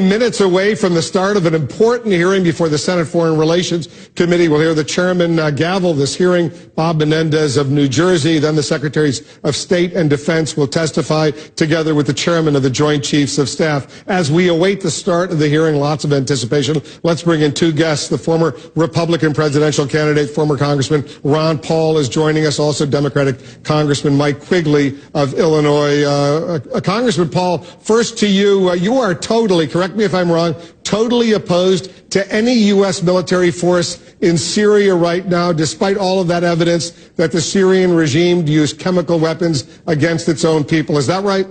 minutes away from the start of an important hearing before the Senate Foreign Relations Committee. We'll hear the chairman gavel this hearing, Bob Menendez of New Jersey. Then the Secretaries of State and Defense will testify together with the chairman of the Joint Chiefs of Staff. As we await the start of the hearing, lots of anticipation, let's bring in two guests. The former Republican presidential candidate, former Congressman Ron Paul, is joining us. Also Democratic Congressman Mike Quigley of Illinois. Congressman Paul, first to you. You are totally, correct me if I'm wrong, totally opposed to any U.S. military force in Syria right now, despite all of that evidence that the Syrian regime used chemical weapons against its own people. Is that right?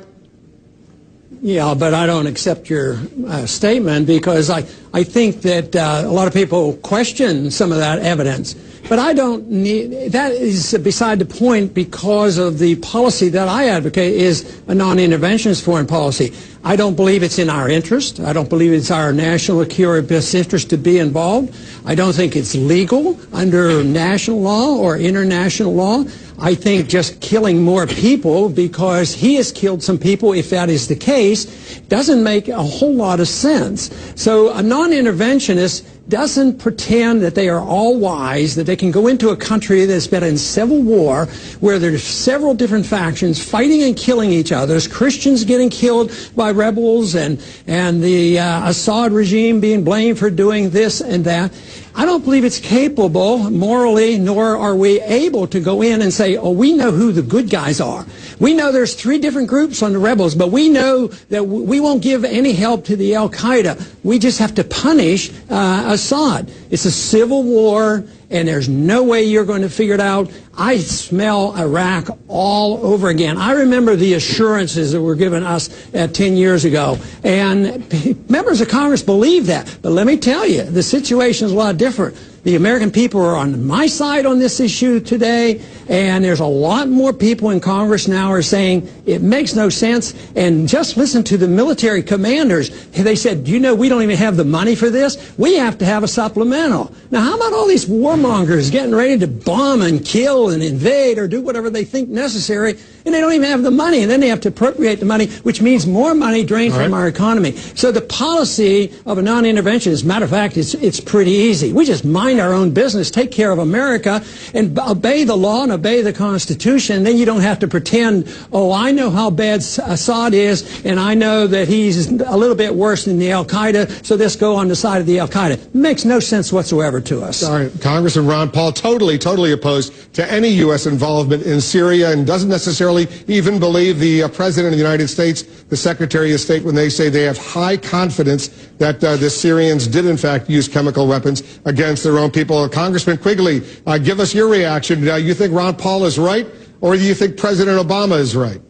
Yeah, but I don't accept your statement, because I think that a lot of people question some of that evidence. But I don't need, that is beside the point, because of the policy that I advocate is a non-interventionist foreign policy. I don't believe it's in our interest. I don't believe it's our national security best interest to be involved. I don't think it's legal under national law or international law. I think just killing more people because he has killed some people, if that is the case, doesn't make a whole lot of sense. So a non-interventionist doesn't pretend that they are all wise, that they can go into a country that's been in civil war, where there's several different factions fighting and killing each other. There's Christians getting killed by rebels, and the Assad regime being blamed for doing this and that. I don't believe it's capable morally, nor are we able to go in and say, oh, we know who the good guys are. We know there's 3 different groups on the rebels, but we know that we won't give any help to the Al-Qaeda. We just have to punish Assad. It's a civil war, and there's no way you're going to figure it out. I smell Iraq all over again. I remember the assurances that were given us 10 years ago, and members of Congress believe that. But let me tell you, the situation is a lot different. The American people are on my side on this issue today, and there's a lot more people in Congress now are saying it makes no sense. And just listen to the military commanders. They said, you know, we don't even have the money for this. We have to have a supplemental. Now, how about all these warmongers getting ready to bomb and kill and invade or do whatever they think necessary, and they don't even have the money, and then they have to appropriate the money, which means more money drained from our economy. So the policy of a non-intervention, as a matter of fact, it's pretty easy. We just mind our own business, take care of America, and obey the law and obey the Constitution. Then you don't have to pretend, oh, I know how bad Assad is, and I know that he's a little bit worse than the Al-Qaeda, so let's go on the side of the Al-Qaeda. It makes no sense whatsoever to us. All right, Congressman Ron Paul, totally opposed to any U.S. involvement in Syria, and doesn't necessarily even believe the President of the United States, the Secretary of State, when they say they have high confidence that the Syrians did, in fact, use chemical weapons against their own people. Congressman Quigley, give us your reaction. You think Ron Paul is right, or do you think President Obama is right?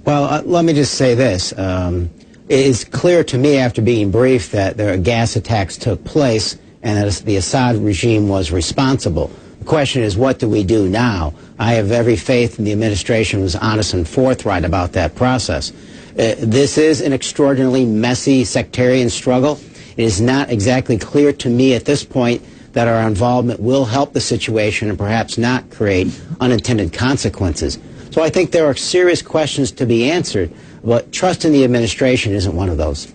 Well, let me just say this. It is clear to me after being briefed that there are gas attacks took place and that the Assad regime was responsible. The question is, what do we do now? I have every faith in the administration was honest and forthright about that process. This is an extraordinarily messy sectarian struggle. It is not exactly clear to me at this point that our involvement will help the situation and perhaps not create unintended consequences. So I think there are serious questions to be answered, but trust in the administration isn't one of those.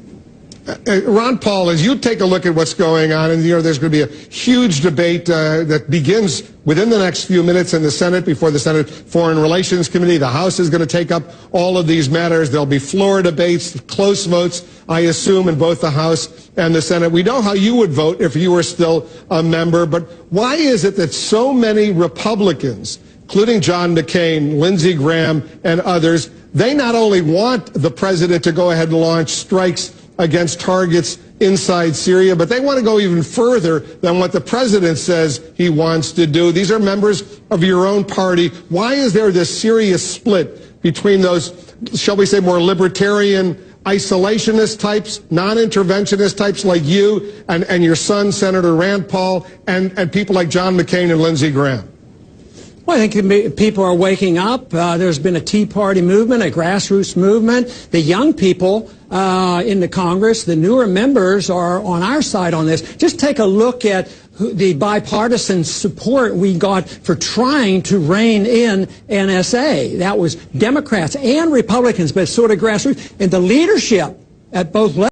Ron Paul, as you take a look at what's going on, and there's going to be a huge debate that begins within the next few minutes in the Senate before the Senate Foreign Relations Committee. The House is going to take up all of these matters. There'll be floor debates, close votes, I assume, in both the House and the Senate. We know how you would vote if you were still a member, but why is it that so many Republicans, including John McCain, Lindsey Graham, and others, they not only want the president to go ahead and launch strikes against targets inside Syria, but they want to go even further than what the president says he wants to do? These are members of your own party. Why is there this serious split between those, shall we say, more libertarian, isolationist types, non-interventionist types like you and your son, Senator Rand Paul, and people like John McCain and Lindsey Graham? Well, I think people are waking up. There's been a Tea Party movement, a grassroots movement. The young people in the Congress, the newer members, are on our side on this. Just take a look at the bipartisan support we got for trying to rein in NSA. That was Democrats and Republicans, but sort of grassroots. And the leadership at both levels